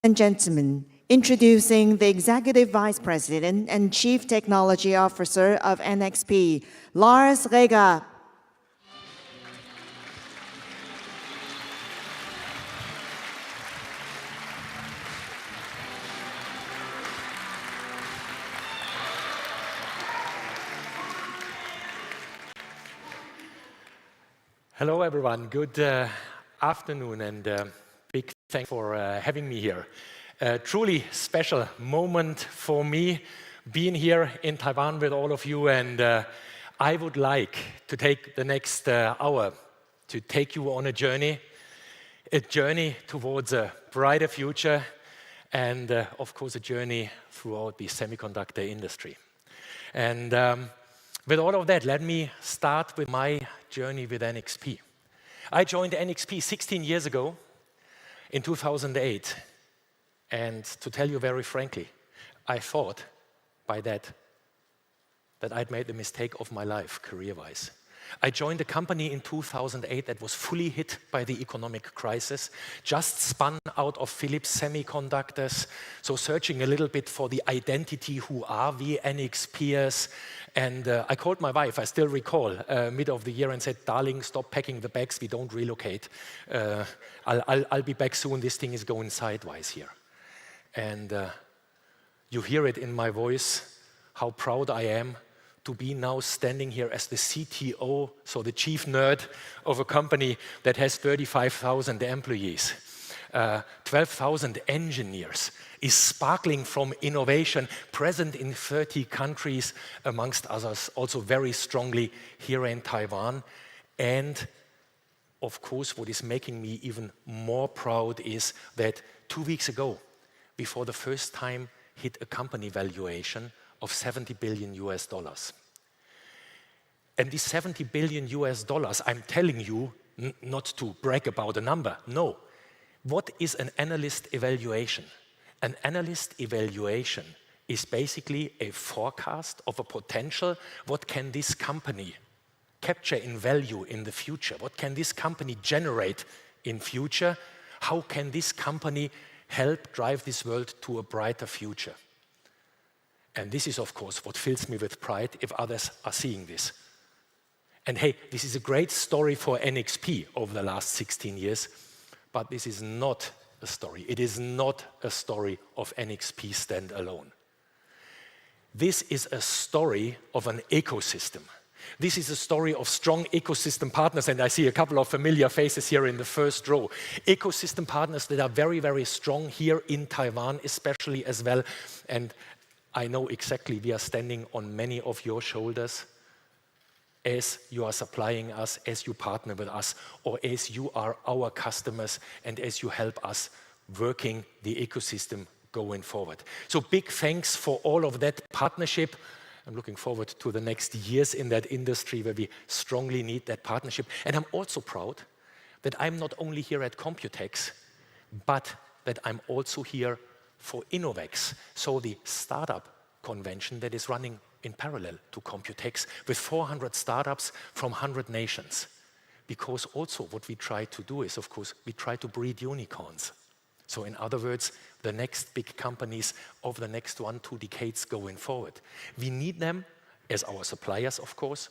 and gentlemen, introducing the Executive Vice President and Chief Technology Officer of NXP, Lars Reger. Hello, everyone. Good afternoon, and big thanks for having me here. A truly special moment for me being here in Taiwan with all of you, and I would like to take the next hour to take you on a journey towards a brighter future, and of course a journey throughout the semiconductor industry. And with all of that, let me start with my journey with NXP. I joined NXP 16 years ago in 2008, and to tell you very frankly, I thought by that I'd made the mistake of my life career-wise. I joined a company in 2008 that was fully hit by the economic crisis, just spun out of Philips Semiconductors, so searching a little bit for the identity, who are we NXPers? And I called my wife, I still recall, mid of the year and said, darling, stop packing the bags, we don't relocate. I'll be back soon, this thing is going sideways here. And you hear it in my voice, how proud I am to be now standing here as the CTO, so the chief nerd of a company that has 35,000 employees, 12,000 engineers, is sparkling from innovation, present in 30 countries, amongst others, also very strongly here in Taiwan. And of course, what is making me even more proud is that 2 weeks ago, before the first time hit a company valuation of $70 billion. And these $70 billion, I'm telling you, not to brag about a number, no. What is an analyst evaluation? An analyst evaluation is basically a forecast of a potential. What can this company capture in value in the future? What can this company generate in future? How can this company help drive this world to a brighter future? And this is, of course, what fills me with pride if others are seeing this. And hey, this is a great story for NXP over the last 16 years, but this is not a story. It is not a story of NXP standalone. This is a story of an ecosystem. This is a story of strong ecosystem partners, and I see a couple of familiar faces here in the first row. Ecosystem partners that are very, very strong here in Taiwan, especially as well. And I know exactly we are standing on many of your shoulders as you are supplying us, as you partner with us, or as you are our customers, and as you help us working the ecosystem going forward. So big thanks for all of that partnership. I'm looking forward to the next years in that industry where we strongly need that partnership. And I'm also proud that I'm not only here at Computex, but that I'm also here for Innovex, so the startup convention that is running in parallel to Computex with 400 startups from 100 nations. Because also what we try to do is, of course, we try to breed unicorns. So in other words, the next big companies of the next 1-2 decades going forward. We need them as our suppliers, of course,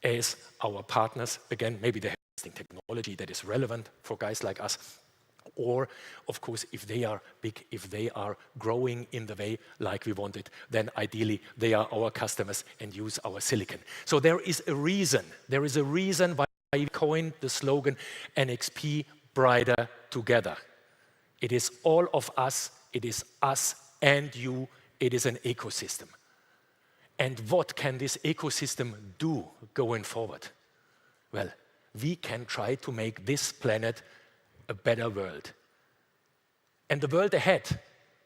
as our partners. Again, maybe they have existing technology that is relevant for guys like us. Or, of course, if they are big, if they are growing in the way like we want it, then ideally they are our customers and use our silicon. So there is a reason why we coined the slogan NXP Brighter Together. It is all of us, it is us and you, it is an ecosystem. And what can this ecosystem do going forward? Well, we can try to make this planet a better world. And the world ahead,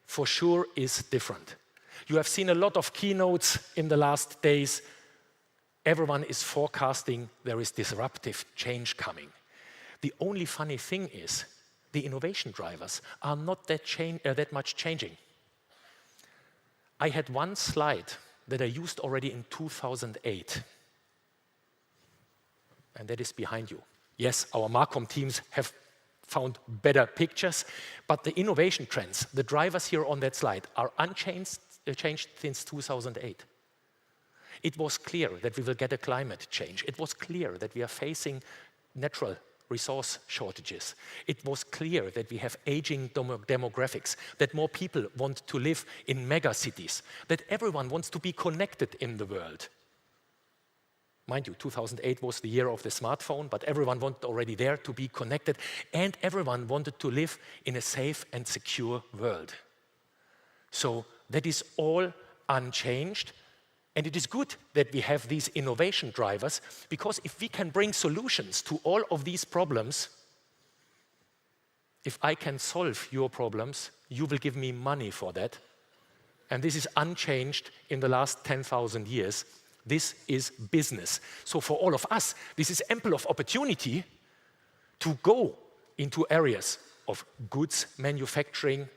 for sure, is different. You have seen a lot of keynotes in the last days. Everyone is forecasting there is disruptive change coming. The only funny thing is the innovation drivers are not that much changing. I had one slide that I used already in 2008, and that is behind you. Yes, our Marcom teams have found better pictures, but the innovation trends, the drivers here on that slide, are unchanged changed since 2008. It was clear that we will get a climate change. It was clear that we are facing natural resource shortages. It was clear that we have aging demographics, that more people want to live in mega cities, that everyone wants to be connected in the world. Mind you, 2008 was the year of the smartphone, but everyone wanted already there to be connected, and everyone wanted to live in a safe and secure world. So that is all unchanged, and it is good that we have these innovation drivers, because if we can bring solutions to all of these problems, if I can solve your problems, you will give me money for that. And this is unchanged in the last 10,000 years. This is business. So for all of us, this is ample of opportunity to go into areas of goods manufacturing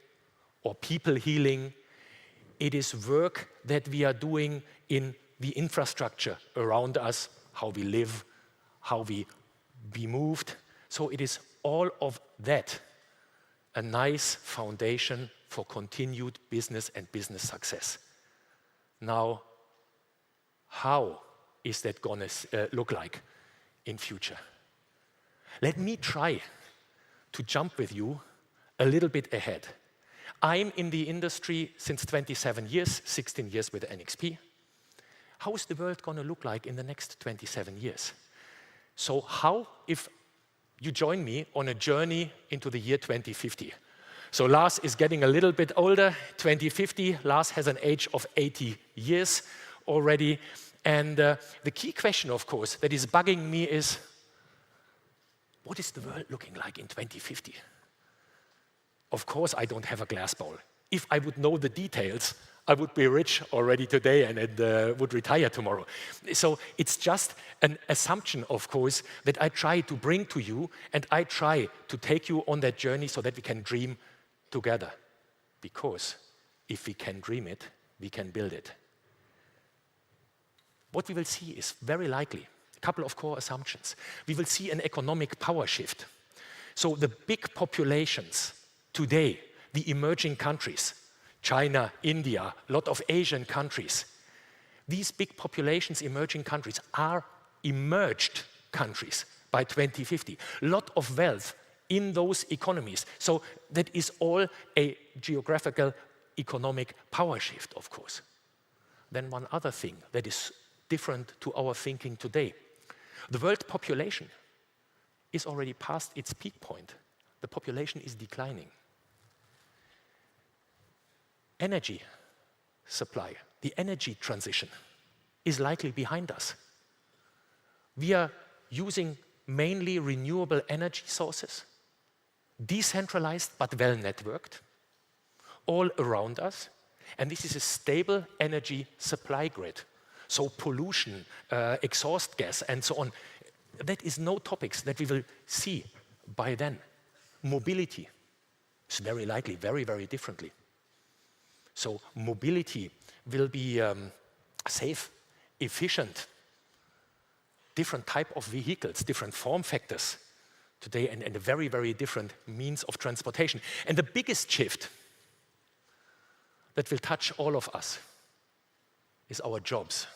or people healing. It is work that we are doing in the infrastructure around us, how we live, how we be moved. So it is all of that a nice foundation for continued business and business success. Now, how is that going to look like in future? Let me try to jump with you a little bit ahead. I'm in the industry since 27 years, 16 years with NXP. How is the world going to look like in the next 27 years? So how if you join me on a journey into the year 2050? So Lars is getting a little bit older, 2050. Lars has an age of 80 years already. And the key question, of course, that is bugging me is, what is the world looking like in 2050? Of course, I don't have a glass ball. If I would know the details, I would be rich already today and would retire tomorrow. So it's just an assumption, of course, that I try to bring to you, and I try to take you on that journey so that we can dream together. Because if we can dream it, we can build it. What we will see is very likely a couple of core assumptions. We will see an economic power shift. So the big populations today, the emerging countries, China, India, a lot of Asian countries, these big populations, emerging countries, are emerged countries by 2050. A lot of wealth in those economies. So that is all a geographical economic power shift, of course. Then one other thing that is different to our thinking today. The world population is already past its peak point. The population is declining. Energy supply, the energy transition, is likely behind us. We are using mainly renewable energy sources, decentralized but well networked, all around us, and this is a stable energy supply grid. So pollution, exhaust gas, and so on, that is no topics that we will see by then. Mobility is very likely very, very differently. So mobility will be safe, efficient, different type of vehicles, different form factors today, and a very, very different means of transportation. And the biggest shift that will touch all of us is our jobs.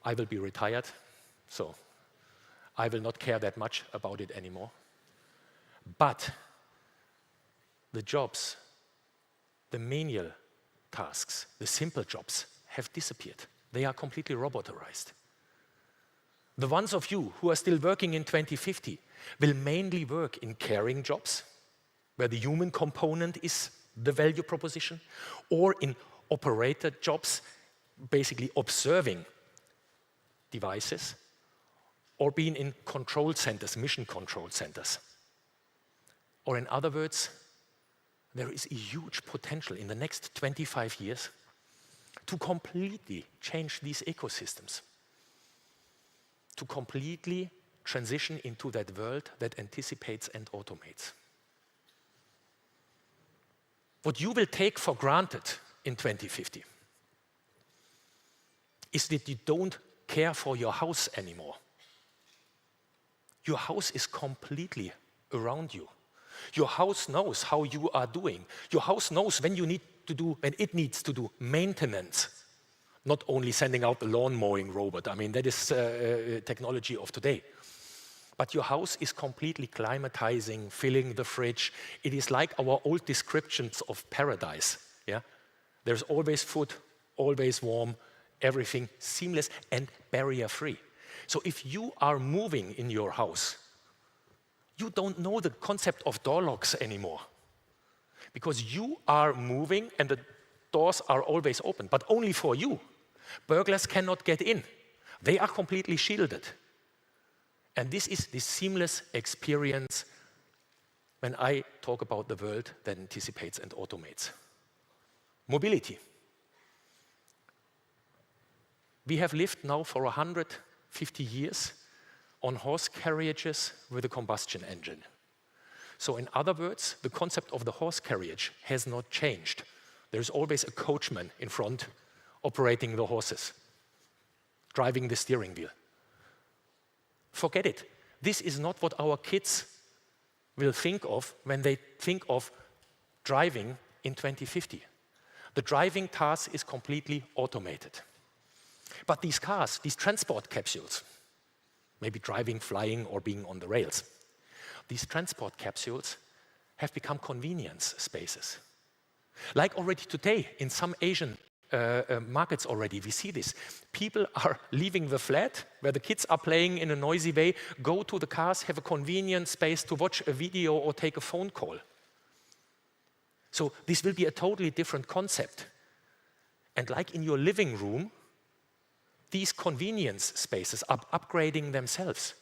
I will be retired, so I will not care that much about it anymore. But the jobs, the menial tasks, the simple jobs have disappeared. They are completely robotarized. The ones of you who are still working in 2050 will mainly work in caring jobs, where the human component is the value proposition, or in operator jobs, basically observing devices, or being in control centers, mission control centers. Or in other words, there is a huge potential in the next 25 years to completely change these ecosystems, to completely transition into that world that anticipates and automates. What you will take for granted in 2050 is that you don't care for your house anymore. Your house is completely around you. Your house knows how you are doing. Your house knows when it needs to do maintenance, not only sending out the lawn mowing robot. I mean, that is technology of today. But your house is completely climatizing, filling the fridge. It is like our old descriptions of paradise. Yeah? There's always food, always warm, everything seamless and barrier-free. So if you are moving in your house, you don't know the concept of door locks anymore. Because you are moving and the doors are always open, but only for you. Burglars cannot get in. They are completely shielded. And this is the seamless experience when I talk about the world that anticipates and automates. Mobility. We have lived now for 150 years on horse carriages with a combustion engine. So in other words, the concept of the horse carriage has not changed. There's always a coachman in front operating the horses, driving the steering wheel. Forget it. This is not what our kids will think of when they think of driving in 2050. The driving task is completely automated. But these cars, these transport capsules, maybe driving, flying, or being on the rails, these transport capsules have become convenience spaces. Like already today, in some Asian markets already, we see this. People are leaving the flat, where the kids are playing in a noisy way, go to the cars, have a convenient space to watch a video or take a phone call. So this will be a totally different concept. And like in your living room, these convenience spaces are upgrading themselves.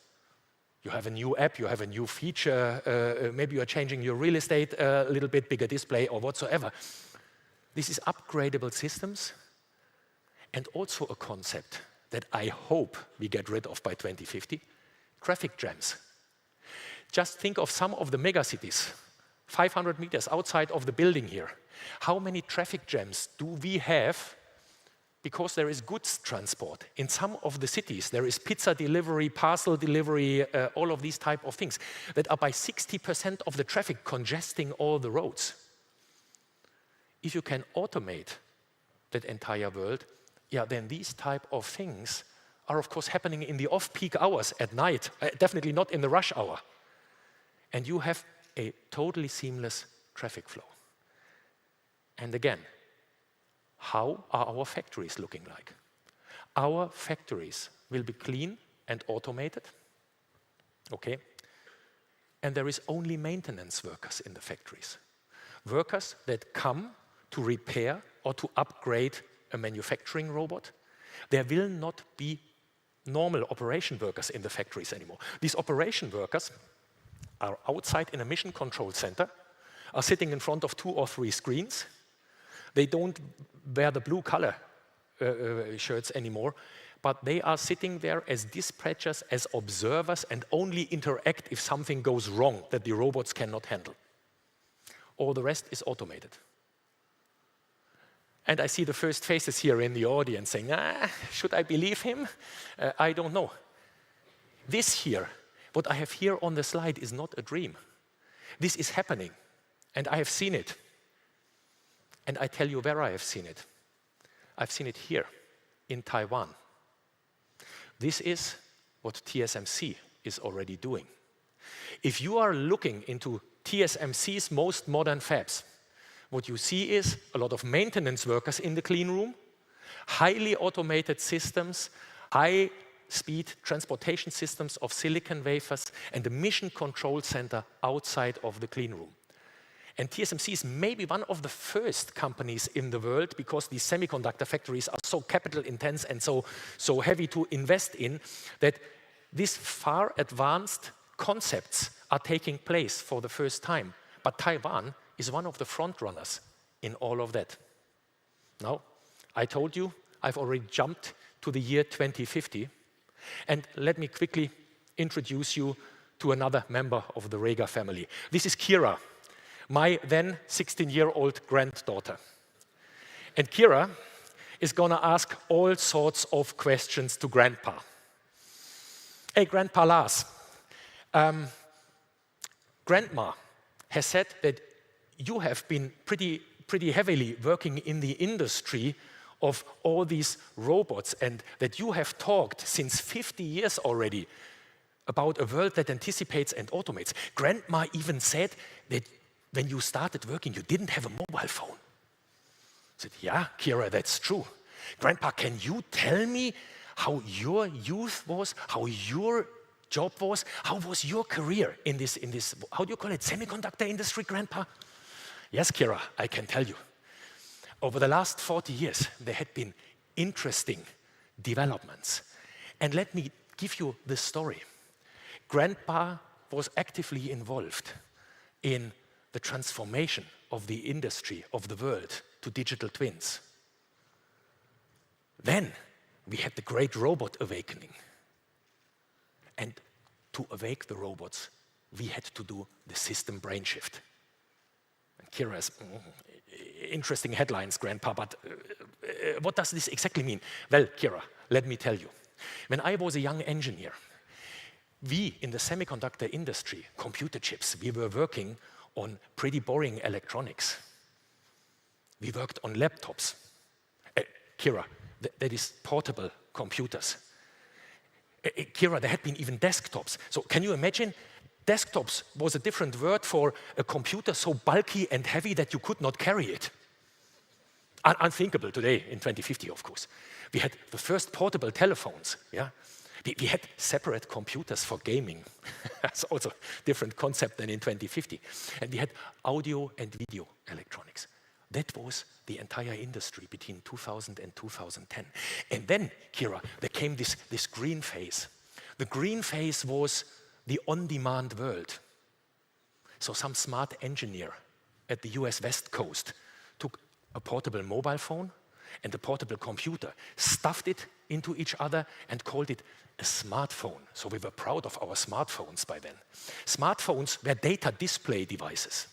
You have a new app, you have a new feature, maybe you are changing your real estate, a little bit bigger display or whatsoever. This is upgradable systems and also a concept that I hope we get rid of by 2050, traffic jams. Just think of some of the megacities, 500 meters outside of the building here. How many traffic jams do we have because there is goods transport? In some of the cities, there is pizza delivery, parcel delivery, all of these type of things that are by 60% of the traffic congesting all the roads. If you can automate that entire world, yeah, then these type of things are of course happening in the off-peak hours at night, definitely not in the rush hour. And you have a totally seamless traffic flow. And again, how are our factories looking like? Our factories will be clean and automated, okay? And there is only maintenance workers in the factories. Workers that come to repair or to upgrade a manufacturing robot. There will not be normal operation workers in the factories anymore. These operation workers are outside in a mission control center, are sitting in front of 2 or 3 screens. They don't wear the blue color shirts anymore, but they are sitting there as dispatchers, as observers, and only interact if something goes wrong that the robots cannot handle. All the rest is automated. And I see the first faces here in the audience saying, should I believe him? I don't know. This here, what I have here on the slide is not a dream. This is happening, and I have seen it. And I tell you where I have seen it. I've seen it here, in Taiwan. This is what TSMC is already doing. If you are looking into TSMC's most modern fabs, what you see is a lot of maintenance workers in the clean room, highly automated systems, high-speed transportation systems of silicon wafers, and a mission control center outside of the clean room. And TSMC is maybe one of the first companies in the world, because these semiconductor factories are so capital intense and so heavy to invest in, that these far advanced concepts are taking place for the first time. But Taiwan is one of the front runners in all of that. Now, I told you I've already jumped to the year 2050, and let me quickly introduce you to another member of the Reger family. This is Kira, my then 16-year-old granddaughter. And Kira is gonna ask all sorts of questions to Grandpa. Hey, Grandpa Lars, Grandma has said that you have been pretty heavily working in the industry of all these robots, and that you have talked since 50 years already about a world that anticipates and automates. Grandma even said that when you started working, you didn't have a mobile phone. I said, yeah, Kira, that's true. Grandpa, can you tell me how your youth was, how your job was, how was your career in this, how do you call it, semiconductor industry, Grandpa? Yes, Kira, I can tell you. Over the last 40 years, there had been interesting developments. And let me give you this story. Grandpa was actively involved in the transformation of the industry, of the world, to digital twins. Then we had the great robot awakening. And to awake the robots, we had to do the system brain shift. And Kira's interesting headlines, Grandpa, but what does this exactly mean? Well, Kira, let me tell you. When I was a young engineer, we in the semiconductor industry, computer chips, we were working on pretty boring electronics. We worked on laptops. Kira, that is portable computers. Kira, there had been even desktops. So can you imagine? Desktops was a different word for a computer so bulky and heavy that you could not carry it. Unthinkable today in 2050, of course. We had the first portable telephones. Yeah, we had separate computers for gaming. That's also a different concept than in 2050. And we had audio and video electronics. That was the entire industry between 2000 and 2010. And then, Kira, there came this green phase. The green phase was the on-demand world. So some smart engineer at the US West Coast took a portable mobile phone and a portable computer, stuffed it into each other and called it a smartphone. So we were proud of our smartphones by then. Smartphones were data display devices.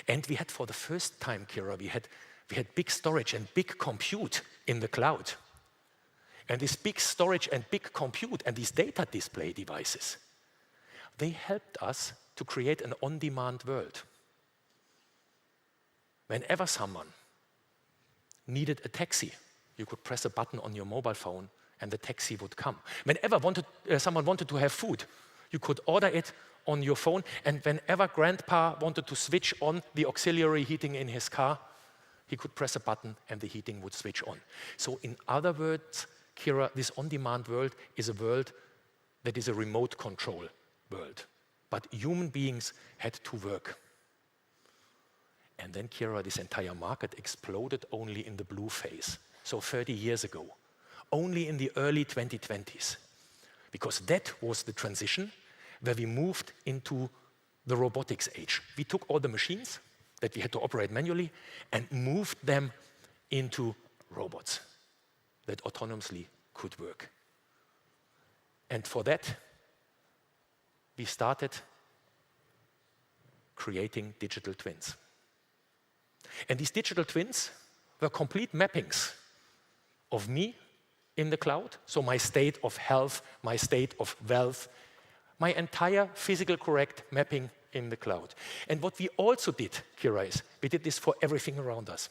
And we had, for the first time, Kira, we had big storage and big compute in the cloud. And this big storage and big compute and these data display devices, they helped us to create an on-demand world. Whenever someone needed a taxi, you could press a button on your mobile phone and the taxi would come. Whenever someone wanted to have food, you could order it on your phone, and whenever Grandpa wanted to switch on the auxiliary heating in his car, he could press a button and the heating would switch on. So in other words, Kira, this on-demand world is a world that is a remote control world. But human beings had to work. And then, Kira, this entire market exploded only in the blue phase. So 30 years ago, only in the early 2020s. Because that was the transition where we moved into the robotics age. We took all the machines that we had to operate manually and moved them into robots that autonomously could work. And for that, we started creating digital twins. And these digital twins were complete mappings of me in the cloud, so my state of health, my state of wealth, my entire physical correct mapping in the cloud. And what we also did, Kira, is we did this for everything around us.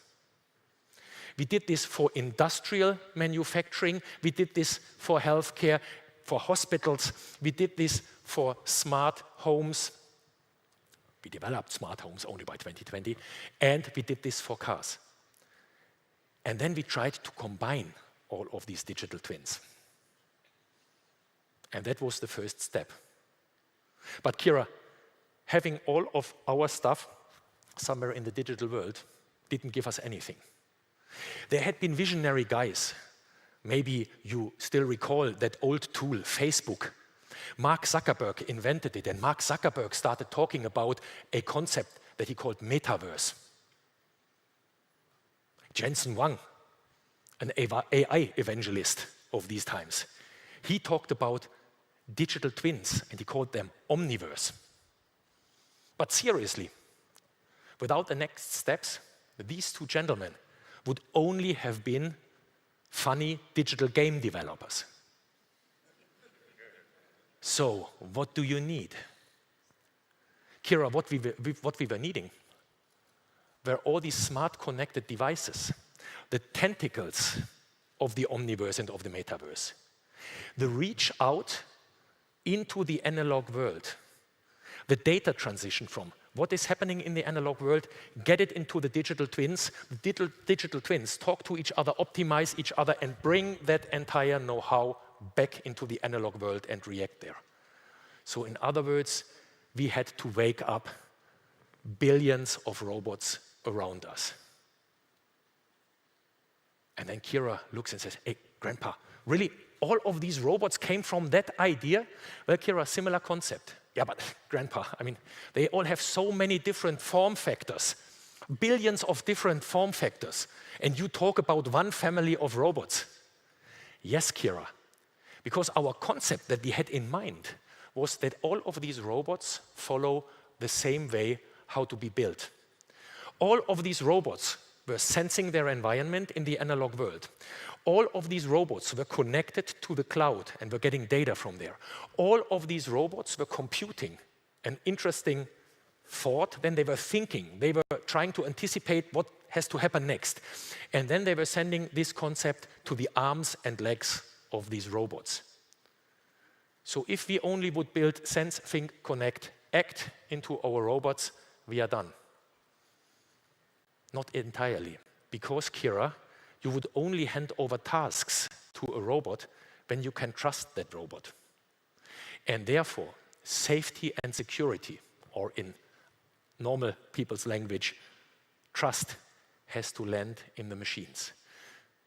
We did this for industrial manufacturing, we did this for healthcare, for hospitals, we did this for smart homes. We developed smart homes only by 2020, and we did this for cars. And then we tried to combine all of these digital twins. And that was the first step. But Kira, having all of our stuff somewhere in the digital world didn't give us anything. There had been visionary guys. Maybe you still recall that old tool, Facebook. Mark Zuckerberg invented it, and Mark Zuckerberg started talking about a concept that he called metaverse. Jensen Huang, an AI evangelist of these times, he talked about digital twins, and he called them omniverse. But seriously, without the next steps, these two gentlemen would only have been funny digital game developers. So, what do you need? Kira, what we were needing were all these smart connected devices, the tentacles of the omniverse and of the metaverse. The reach out into the analog world, the data transition from what is happening in the analog world, get it into the digital twins. The digital twins talk to each other, optimize each other, and bring that entire know-how back into the analog world and react there. So in other words, we had to wake up billions of robots around us. And then Kira looks and says, hey, Grandpa, really, all of these robots came from that idea? Well, Kira, similar concept. Yeah, but Grandpa, I mean, they all have so many different form factors, billions of different form factors, and you talk about one family of robots. Yes, Kira, because our concept that we had in mind was that all of these robots follow the same way how to be built. All of these robots were sensing their environment in the analog world. All of these robots were connected to the cloud and were getting data from there. All of these robots were computing an interesting thought. Then they were thinking. They were trying to anticipate what has to happen next. And then they were sending this concept to the arms and legs of these robots. So if we only would build sense, think, connect, act into our robots, we are done. Not entirely, because Kira, you would only hand over tasks to a robot when you can trust that robot. And therefore, safety and security, or in normal people's language, trust has to land in the machines.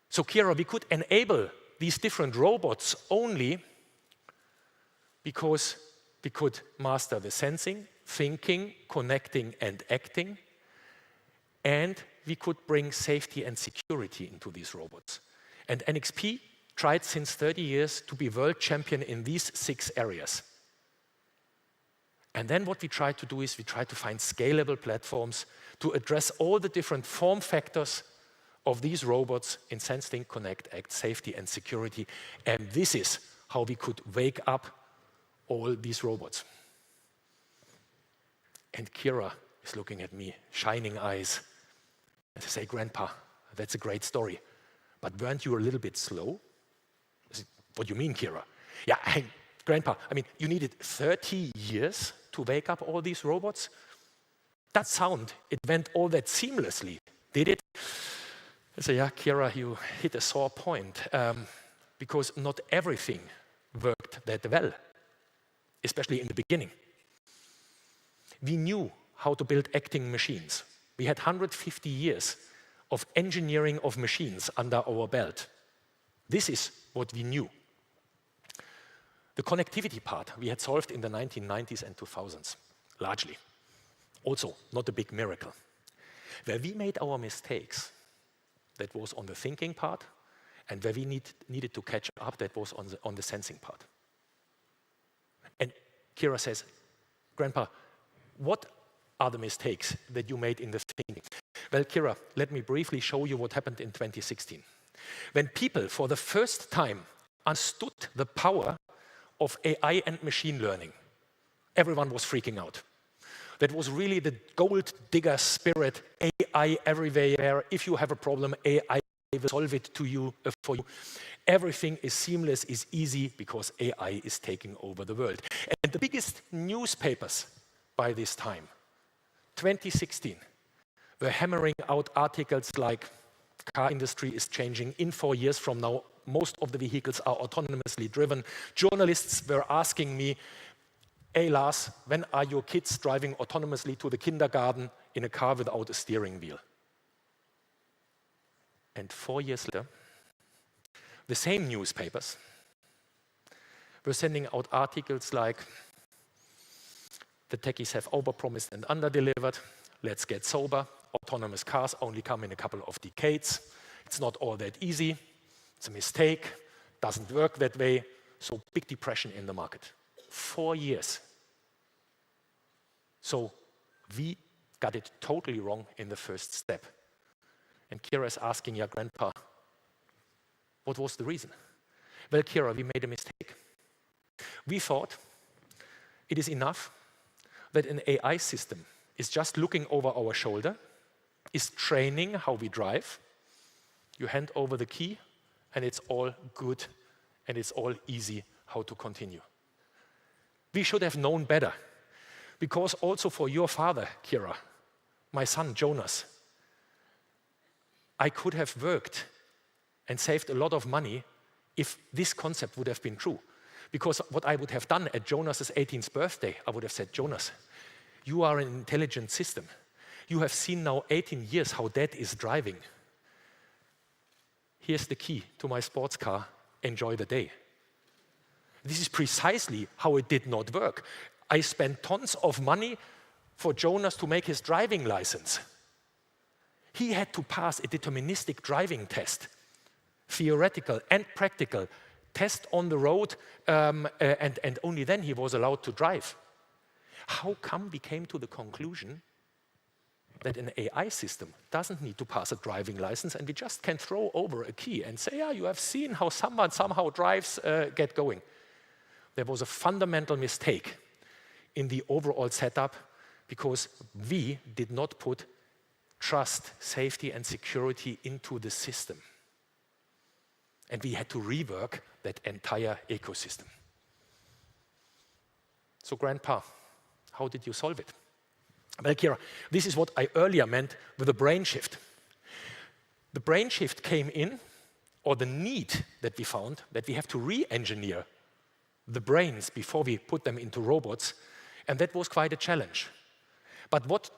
So Kira, we could enable these different robots only because we could master the sensing, thinking, connecting, and acting, and we could bring safety and security into these robots. And NXP tried since 30 years to be world champion in these 6 areas. And then what we tried to do is we tried to find scalable platforms to address all the different form factors of these robots in sense, think, connect, act, safety, and security. And this is how we could wake up all these robots. And Kira is looking at me, shining eyes, and I say, Grandpa, that's a great story, but weren't you a little bit slow? I said, what do you mean, Kira? Yeah, hey, Grandpa, I mean, you needed 30 years to wake up all these robots? That sound, it went all that seamlessly, did it? I say, yeah, Kira, you hit a sore point, because not everything worked that well, especially in the beginning. We knew how to build acting machines. We had 150 years of engineering of machines under our belt. This is what we knew. The connectivity part we had solved in the 1990s and 2000s, largely. Also, not a big miracle. Where we made our mistakes, that was on the thinking part, and where we needed to catch up, that was on the sensing part. And Kira says, Grandpa, what are the mistakes that you made in the thinking? Well, Kira, let me briefly show you what happened in 2016. When people, for the first time, understood the power of AI and machine learning, everyone was freaking out. That was really the gold digger spirit, AI everywhere. If you have a problem, AI will solve it to you, for you. Everything is seamless, is easy, because AI is taking over the world. And the biggest newspapers by this time, 2016, were hammering out articles like, car industry is changing. In 4 years from now, most of the vehicles are autonomously driven. Journalists were asking me, hey Lars, when are your kids driving autonomously to the kindergarten in a car without a steering wheel? And 4 years later, the same newspapers were sending out articles like, the techies have overpromised and underdelivered, let's get sober, autonomous cars only come in a couple of decades, it's not all that easy, it's a mistake, doesn't work that way, so big depression in the market. 4 years. So we got it totally wrong in the first step. And Kira is asking, yeah, Grandpa, what was the reason? Well, Kira, we made a mistake. We thought it is enough that an AI system is just looking over our shoulder, is training how we drive. You hand over the key, and it's all good, and it's all easy how to continue. We should have known better, because also for your father, Kira, my son, Jonas, I could have worked and saved a lot of money if this concept would have been true. Because what I would have done at Jonas's 18th birthday, I would have said, Jonas, you are an intelligent system. You have seen now 18 years how Dad is driving. Here's the key to my sports car. Enjoy the day. This is precisely how it did not work. I spent tons of money for Jonas to make his driving license. He had to pass a deterministic driving test, theoretical and practical, test on the road, and only then he was allowed to drive. How come we came to the conclusion that an AI system doesn't need to pass a driving license and we just can throw over a key and say, yeah, you have seen how someone somehow drives, get going. There was a fundamental mistake in the overall setup because we did not put trust, safety, and security into the system. And we had to rework that entire ecosystem. So, Grandpa, how did you solve it? Well, Kira, this is what I earlier meant with the brain shift. The brain shift came in, or the need that we found, that we have to re-engineer the brains before we put them into robots, and that was quite a challenge. But what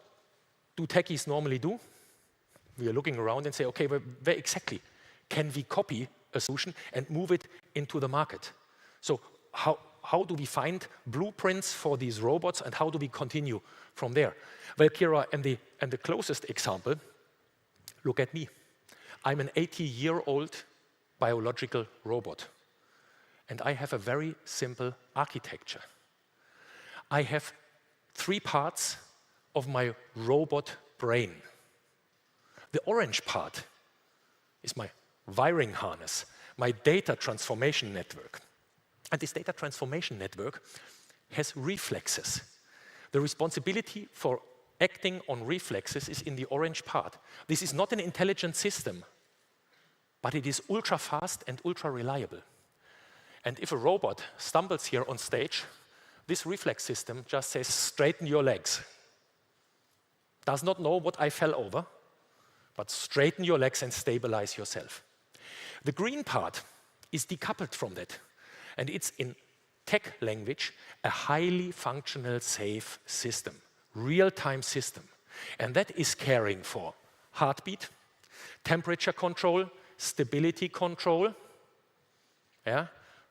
do techies normally do? We are looking around and say, okay, where exactly can we copy a solution and move it into the market? So how do we find blueprints for these robots, and how do we continue from there? Well, Kira, and the closest example, look at me. I'm an 80-year-old biological robot, and I have a very simple architecture. I have 3 parts of my robot brain. The orange part is my wiring harness, my data transformation network. And this data transformation network has reflexes. The responsibility for acting on reflexes is in the orange part. This is not an intelligent system, but it is ultra fast and ultra reliable. And if a robot stumbles here on stage, this reflex system just says, straighten your legs. Does not know what I fell over, but straighten your legs and stabilize yourself. The green part is decoupled from that. And it's, in tech language, a highly functional, safe system, real-time system. And that is caring for heartbeat, temperature control, stability control,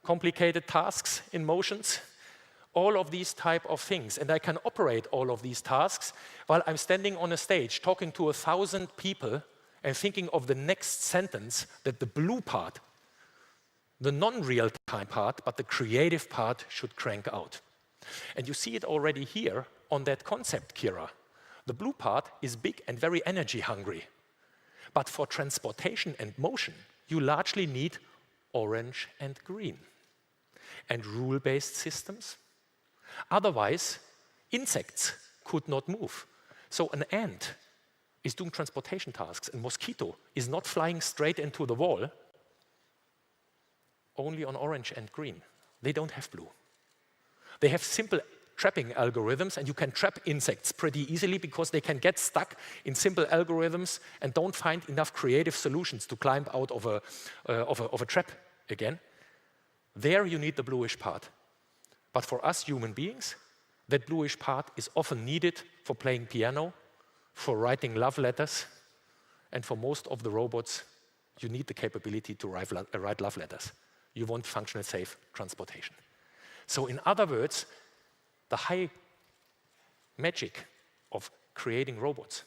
complicated tasks in motions, all of these type of things. And I can operate all of these tasks while I'm standing on a stage talking to 1,000 people and thinking of the next sentence that the blue part, the non-real-time part, but the creative part should crank out. And you see it already here on that concept, Kira. The blue part is big and very energy hungry. But for transportation and motion, you largely need orange and green. And rule-based systems. Otherwise, insects could not move. So an ant is doing transportation tasks, and mosquito is not flying straight into the wall, only on orange and green. They don't have blue. They have simple trapping algorithms, and you can trap insects pretty easily because they can get stuck in simple algorithms and don't find enough creative solutions to climb out of a trap again. There you need the bluish part. But for us human beings, that bluish part is often needed for playing piano, for writing love letters, and for most of the robots, you need the capability to write love letters. You want functional, safe transportation. So in other words, the high magic of creating robots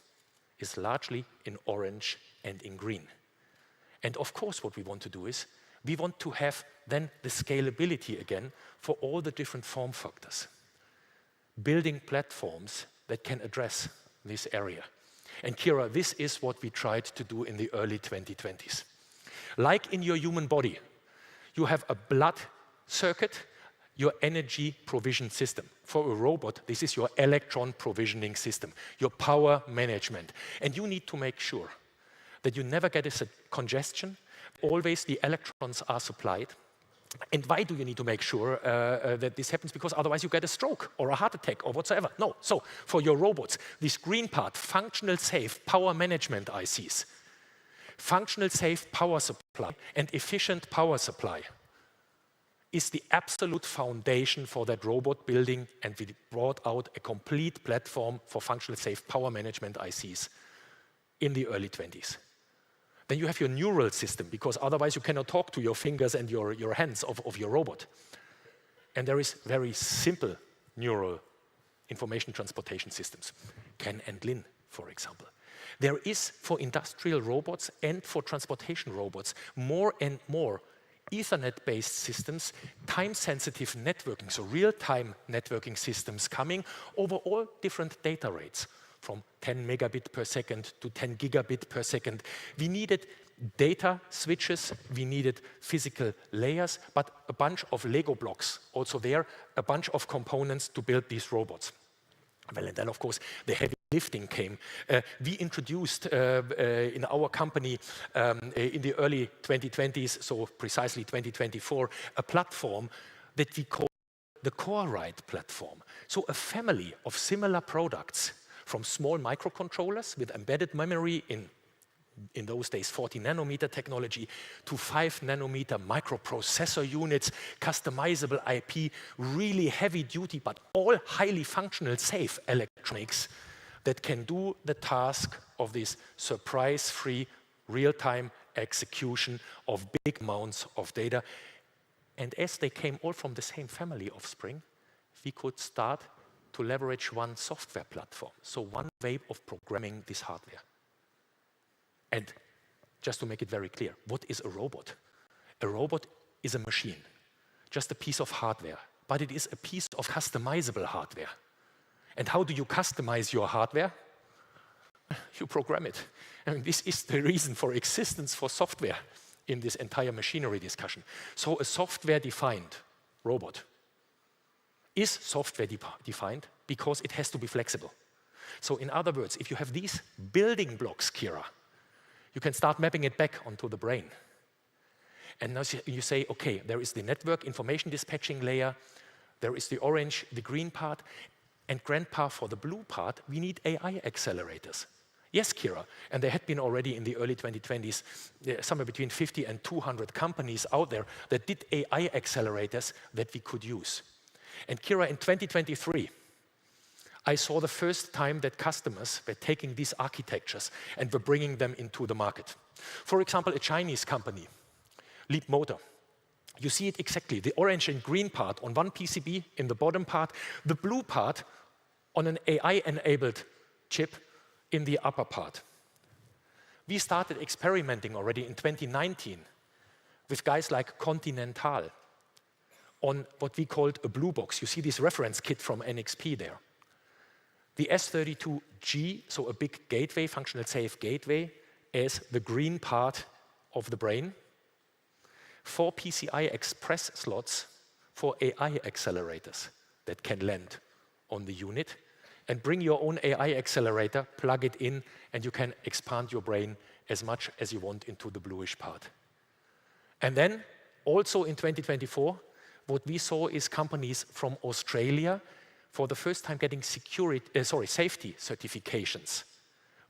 is largely in orange and in green. And of course, what we want to do is, we want to have then the scalability again for all the different form factors. Building platforms that can address this area. And Kira, this is what we tried to do in the early 2020s. Like in your human body, you have a blood circuit your energy provision system. For a robot, this is your electron provisioning system, your power management. And you need to make sure that you never get a congestion. Always the electrons are supplied. And why do you need to make sure that this happens? Because otherwise you get a stroke or a heart attack or whatsoever. No. So for your robots, this green part, functional safe power management ICs, functional safe power supply and efficient power supply is the absolute foundation for that robot building, and we brought out a complete platform for functional safe power management ICs in the early 20s. Then you have your neural system, because otherwise you cannot talk to your fingers and your hands of your robot. And there is very simple neural information transportation systems, CAN and LIN, for example. There is, for industrial robots and for transportation robots, more and more Ethernet-based systems, time-sensitive networking, so real-time networking systems coming over all different data rates, from 10 megabit per second to 10 gigabit per second. We needed data switches, we needed physical layers, but a bunch of Lego blocks also there, a bunch of components to build these robots. Well, and then, of course, the heavy lifting came. We introduced in our company in the early 2020s, so precisely 2024, a platform that we call the CoreRide platform. So a family of similar products, from small microcontrollers with embedded memory in those days 40 nanometer technology, to 5 nanometer microprocessor units, customizable IP, really heavy duty, but all highly functional, safe electronics that can do the task of this surprise-free, real-time execution of big amounts of data. And as they came all from the same family offspring, we could start to leverage one software platform, so one way of programming this hardware. And just to make it very clear, what is a robot? A robot is a machine, just a piece of hardware, but it is a piece of customizable hardware. And how do you customize your hardware? You program it. I mean, this is the reason for existence for software in this entire machinery discussion. So a software-defined robot is software-defined because it has to be flexible. So in other words, if you have these building blocks, Kira, you can start mapping it back onto the brain. And now you say, okay, there is the network information dispatching layer, there is the orange, the green part, and grandpa for the blue part, we need AI accelerators. Yes, Kira, and there had been already in the early 2020s, somewhere between 50 and 200 companies out there that did AI accelerators that we could use. And Kira, in 2023, I saw the first time that customers were taking these architectures and were bringing them into the market. For example, a Chinese company, Leap Motor. You see it exactly, the orange and green part on one PCB in the bottom part, the blue part on an AI-enabled chip in the upper part. We started experimenting already in 2019 with guys like Continental on what we called a blue box. You see this reference kit from NXP there. The S32G, so a big gateway, functional safe gateway, as the green part of the brain. 4 PCI Express slots for AI accelerators that can land on the unit, and bring your own AI accelerator, plug it in, and you can expand your brain as much as you want into the bluish part. And then, also in 2024, what we saw is companies from Australia for the first time getting safety certifications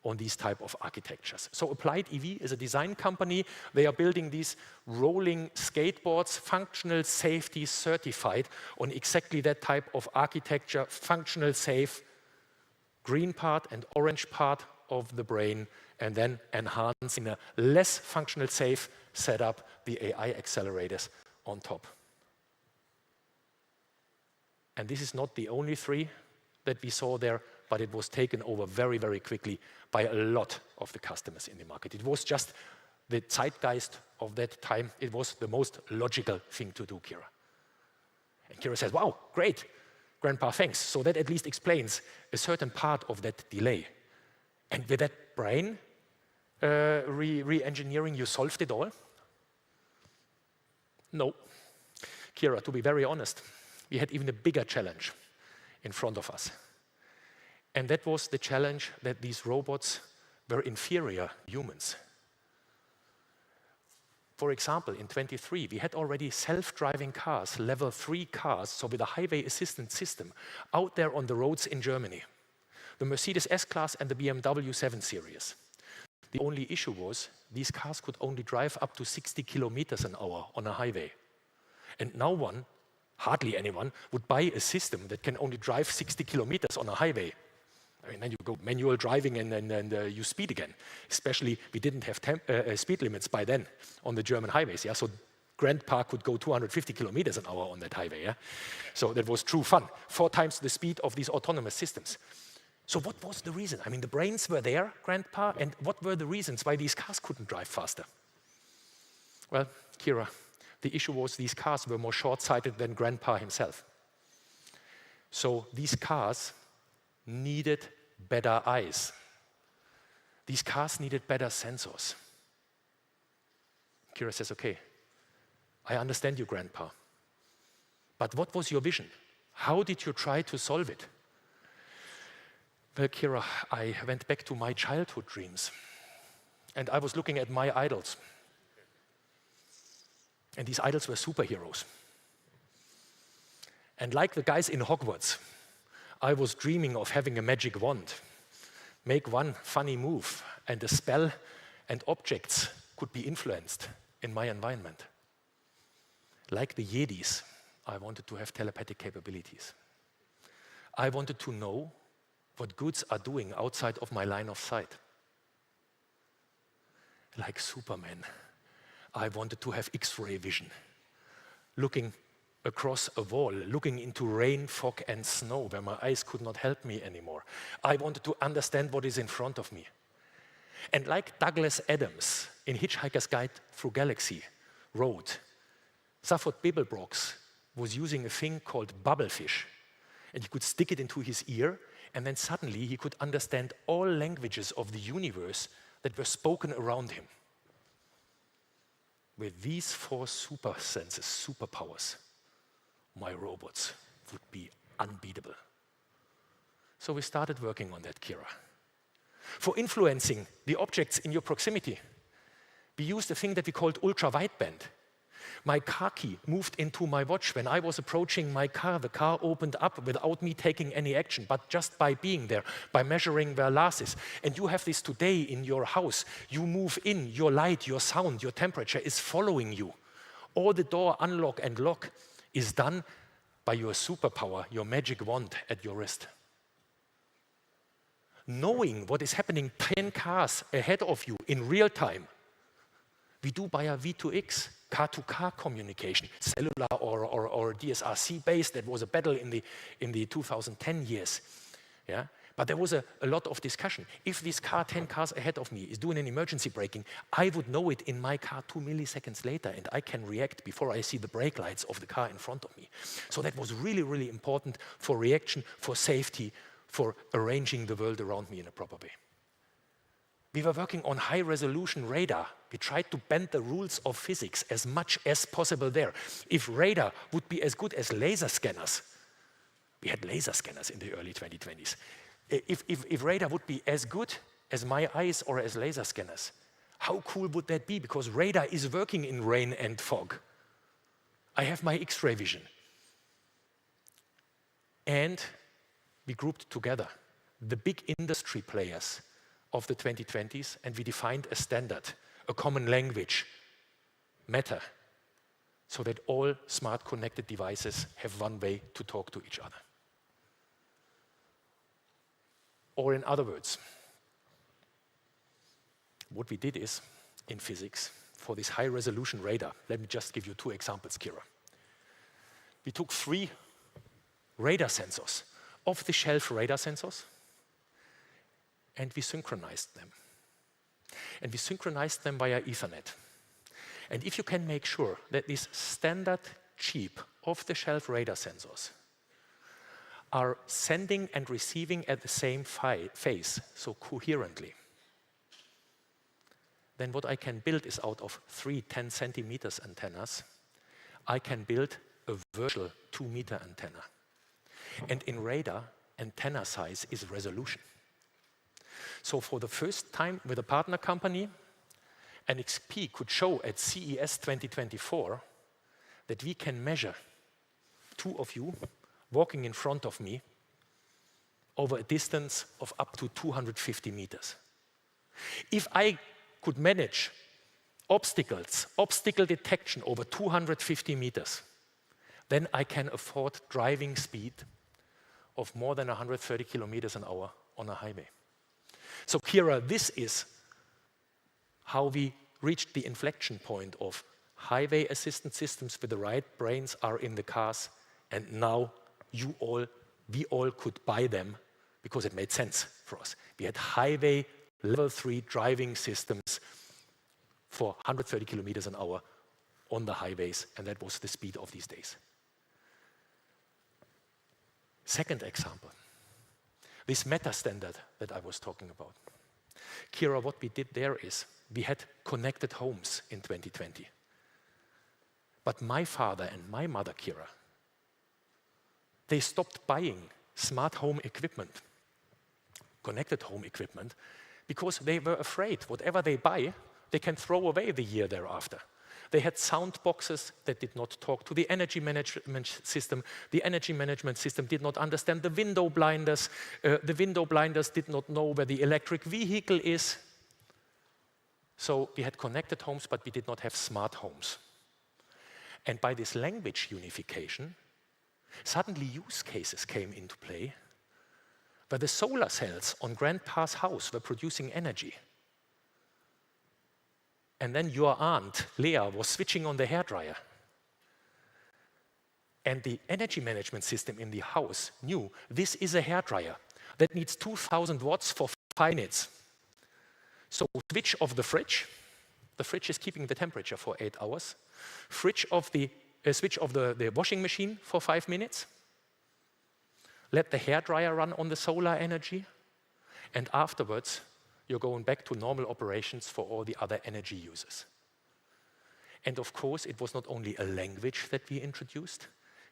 on these type of architectures. So Applied EV is a design company. They are building these rolling skateboards, functional safety certified on exactly that type of architecture, functional safe, green part and orange part of the brain, and then enhancing a less functional safe setup, the AI accelerators on top. And this is not the only 3 that we saw there, but it was taken over very, very quickly by a lot of the customers in the market. It was just the zeitgeist of that time. It was the most logical thing to do, Kira. And Kira says, wow, great, Grandpa, thanks. So that at least explains a certain part of that delay. And with that brain re-engineering, you solved it all? No. Kira, to be very honest, we had even a bigger challenge in front of us. And that was the challenge that these robots were inferior humans. For example, in 23, we had already self-driving cars, level 3 cars, so with a highway assistance system, out there on the roads in Germany. The Mercedes S-Class and the BMW 7 Series. The only issue was these cars could only drive up to 60 kilometers an hour on a highway. And no one, hardly anyone, would buy a system that can only drive 60 kilometers on a highway. I mean, then you go manual driving and you speed again. Especially, we didn't have speed limits by then on the German highways. Yeah? So grandpa could go 250 kilometers an hour on that highway. Yeah? So that was true fun. 4 times the speed of these autonomous systems. So what was the reason? I mean, the brains were there, grandpa, and what were the reasons why these cars couldn't drive faster? Well, Kira, the issue was these cars were more short-sighted than grandpa himself. So these cars needed better eyes. These cars needed better sensors. Kira says, okay, I understand you, grandpa. But what was your vision? How did you try to solve it? Well, Kira, I went back to my childhood dreams. And I was looking at my idols. And these idols were superheroes. And like the guys in Hogwarts, I was dreaming of having a magic wand, make one funny move, and a spell and objects could be influenced in my environment. Like the Jedis, I wanted to have telepathic capabilities. I wanted to know what goods are doing outside of my line of sight. Like Superman, I wanted to have X-ray vision, looking across a wall, looking into rain, fog, and snow, where my eyes could not help me anymore. I wanted to understand what is in front of me. And like Douglas Adams in Hitchhiker's Guide Through Galaxy wrote, Safford Beeblebrox was using a thing called bubblefish, and he could stick it into his ear, and then suddenly he could understand all languages of the universe that were spoken around him. With these 4 super senses, superpowers, my robots would be unbeatable. So we started working on that, Kira. For influencing the objects in your proximity, we used a thing that we called ultra-wideband. My car key moved into my watch. When I was approaching my car, the car opened up without me taking any action, but just by being there, by measuring where Lars is. And you have this today in your house. You move in, your light, your sound, your temperature is following you. All the door unlock and lock is done by your superpower, your magic wand at your wrist. Knowing what is happening 10 cars ahead of you in real time, we do via V2X, car-to-car communication, cellular or DSRC based. That was a battle in the 2010 years. Yeah? But there was a lot of discussion. If this car 10 cars ahead of me is doing an emergency braking, I would know it in my car 2 milliseconds later, and I can react before I see the brake lights of the car in front of me. So that was really, really important for reaction, for safety, for arranging the world around me in a proper way. We were working on high-resolution radar. We tried to bend the rules of physics as much as possible there. If radar would be as good as laser scanners, we had laser scanners in the early 2020s. If radar would be as good as my eyes or as laser scanners, how cool would that be? Because radar is working in rain and fog. I have my X-ray vision. And we grouped together the big industry players of the 2020s, and we defined a standard, a common language, Matter, so that all smart connected devices have one way to talk to each other. Or in other words, what we did is, in physics, for this high-resolution radar, let me just give you 2 examples, Kira. We took 3 radar sensors, off-the-shelf radar sensors, and we synchronized them. And we synchronized them via Ethernet. And if you can make sure that these standard, cheap, off-the-shelf radar sensors are sending and receiving at the same phase, so coherently, then what I can build is out of 3 10 centimeters antennas, I can build a virtual 2-meter antenna. And in radar, antenna size is resolution. So for the first time with a partner company, NXP could show at CES 2024 that we can measure two of you walking in front of me over a distance of up to 250 meters. If I could manage obstacle detection over 250 meters, then I can afford driving speed of more than 130 kilometers an hour on a highway. So Kira, this is how we reached the inflection point of highway assistance systems with the right brains are in the cars, and now we all could buy them because it made sense for us. We had highway level 3 driving systems for 130 kilometers an hour on the highways, and that was the speed of these days. Second example, this meta standard that I was talking about. Kira, what we did there is we had connected homes in 2020. But my father and my mother, Kira, they stopped buying smart home equipment, connected home equipment, because they were afraid whatever they buy, they can throw away the year thereafter. They had sound boxes that did not talk to the energy management system. The energy management system did not understand the window blinders. The window blinders did not know where the electric vehicle is. So we had connected homes, but we did not have smart homes. And by this language unification, suddenly use cases came into play where the solar cells on grandpa's house were producing energy. And then your aunt, Leah, was switching on the hairdryer. And the energy management system in the house knew this is a hairdryer that needs 2,000 watts for 5 minutes. So switch off the fridge. The fridge is keeping the temperature for 8 hours. Switch off the washing machine for 5 minutes. Let the hairdryer run on the solar energy. And afterwards, you're going back to normal operations for all the other energy users. And of course, it was not only a language that we introduced,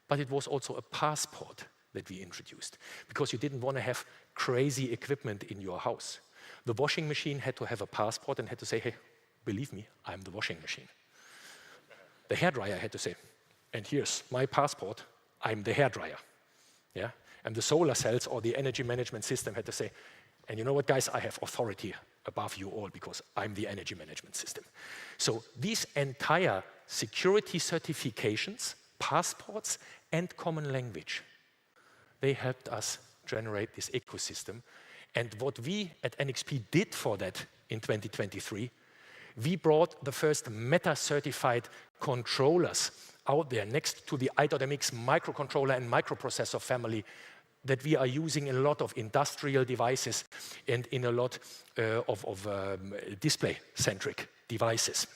but it was also a passport that we introduced, because you didn't want to have crazy equipment in your house. The washing machine had to have a passport and had to say, hey, believe me, I'm the washing machine. The hairdryer had to say, and here's my passport, I'm the hairdryer. Yeah? And the solar cells or the energy management system had to say, and you know what, guys, I have authority above you all because I'm the energy management system. So these entire security certifications, passports, and common language, they helped us generate this ecosystem. And what we at NXP did for that in 2023, we brought the first Meta-certified controllers out there next to the i.MX microcontroller and microprocessor family that we are using in a lot of industrial devices and in a lot of display-centric devices.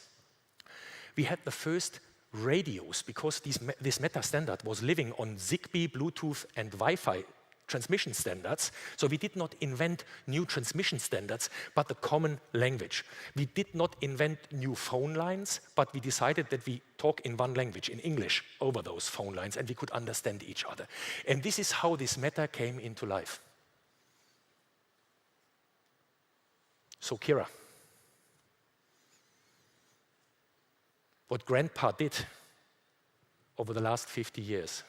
We had the first radios because this Meta standard was living on Zigbee, Bluetooth, and Wi-Fi transmission standards. So we did not invent new transmission standards, but the common language. We did not invent new phone lines, but we decided that we talk in one language, in English, over those phone lines, and we could understand each other. And this is how this Meta came into life. So Kira, what Grandpa did over the last 50 years,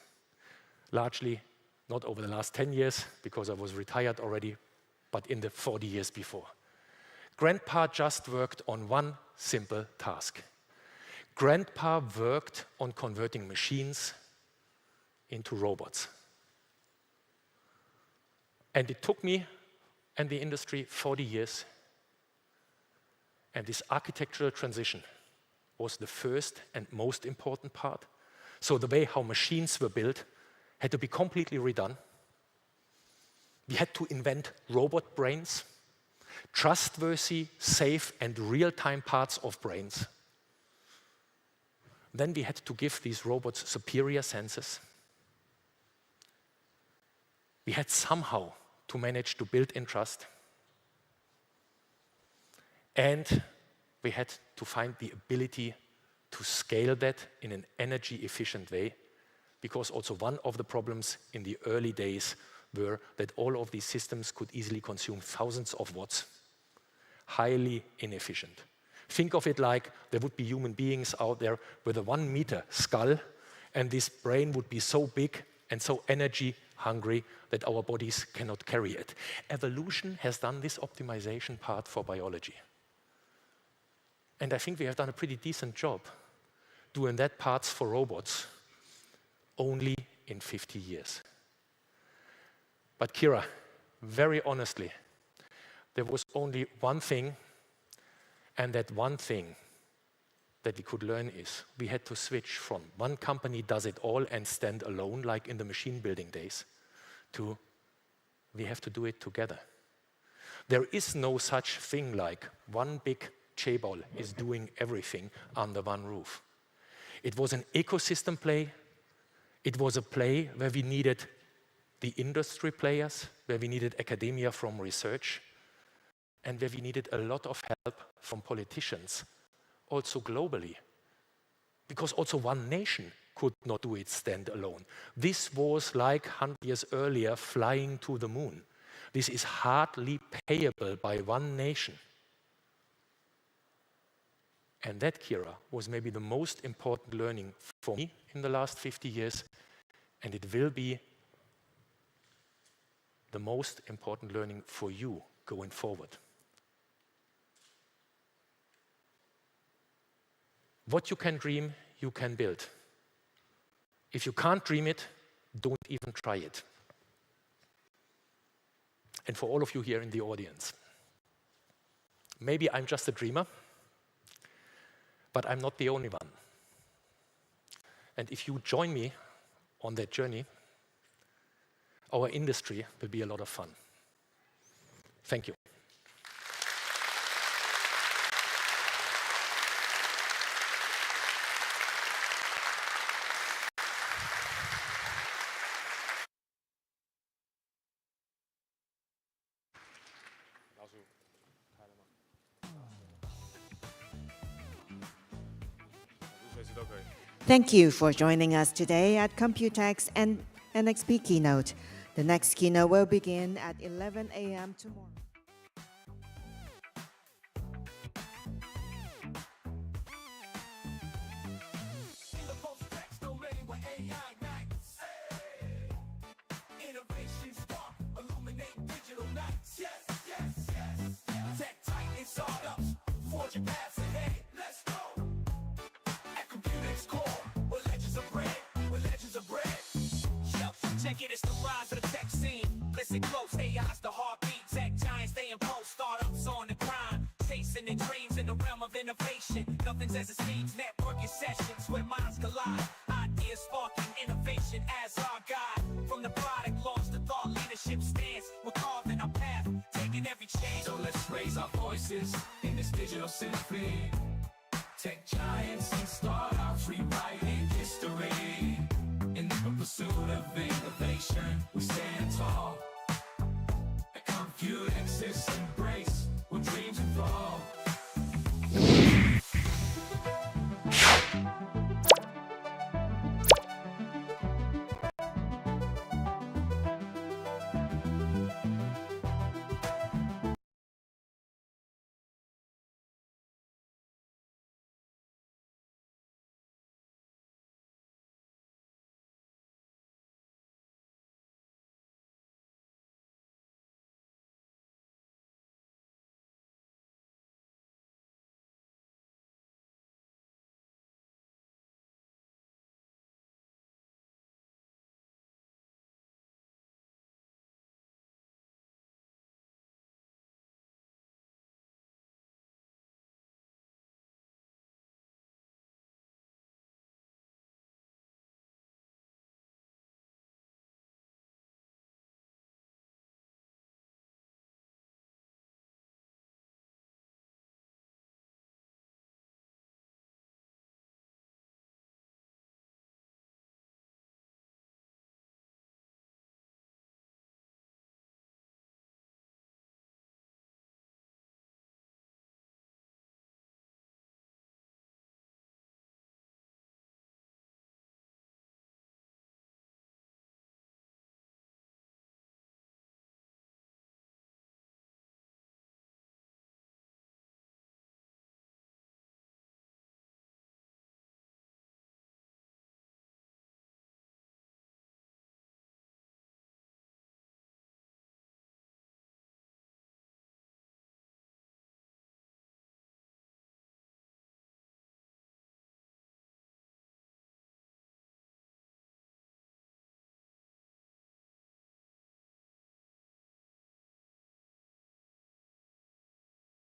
largely not over the last 10 years, because I was retired already, but in the 40 years before. Grandpa just worked on one simple task. Grandpa worked on converting machines into robots. And it took me and the industry 40 years. And this architectural transition was the first and most important part. So the way how machines were built had to be completely redone. We had to invent robot brains, trustworthy, safe, and real-time parts of brains. Then we had to give these robots superior senses. We had somehow to manage to build in trust. And we had to find the ability to scale that in an energy-efficient way because also one of the problems in the early days were that all of these systems could easily consume thousands of watts, highly inefficient. Think of it like there would be human beings out there with a 1 meter skull, and this brain would be so big and so energy hungry that our bodies cannot carry it. Evolution has done this optimization part for biology. And I think we have done a pretty decent job doing that parts for robots only in 50 years. But Kira, very honestly, there was only one thing, and that one thing that we could learn is we had to switch from one company does it all and stand alone, like in the machine building days, to we have to do it together. There is no such thing like one big chaebol is doing everything under one roof. It was an ecosystem play. It was a play where we needed the industry players, where we needed academia from research, and where we needed a lot of help from politicians, also globally, because also one nation could not do it stand alone. This was like 100 years earlier flying to the moon. This is hardly payable by one nation. And that, Kira, was maybe the most important learning for me in the last 50 years, and it will be the most important learning for you going forward. What you can dream, you can build. If you can't dream it, don't even try it. And for all of you here in the audience, maybe I'm just a dreamer, but I'm not the only one. And if you join me on that journey, our industry will be a lot of fun. Thank you. Thank you for joining us today at Computex and NXP Keynote. The next keynote will begin at 11 a.m. tomorrow. Check it, it's the rise of the tech scene. Listen close, AI's the heartbeat. Tech giants, they impose startups on the grind. Chasing their dreams in the realm of innovation. Nothing's as it seems, networking sessions where minds collide. Ideas sparking innovation as our guide. From the product launch to thought leadership stance, we're carving our path, taking every chance. So let's raise our voices in this digital symphony. Tech giants and startups rewriting history. In the pursuit of innovation, we stand tall. At Computex, embrace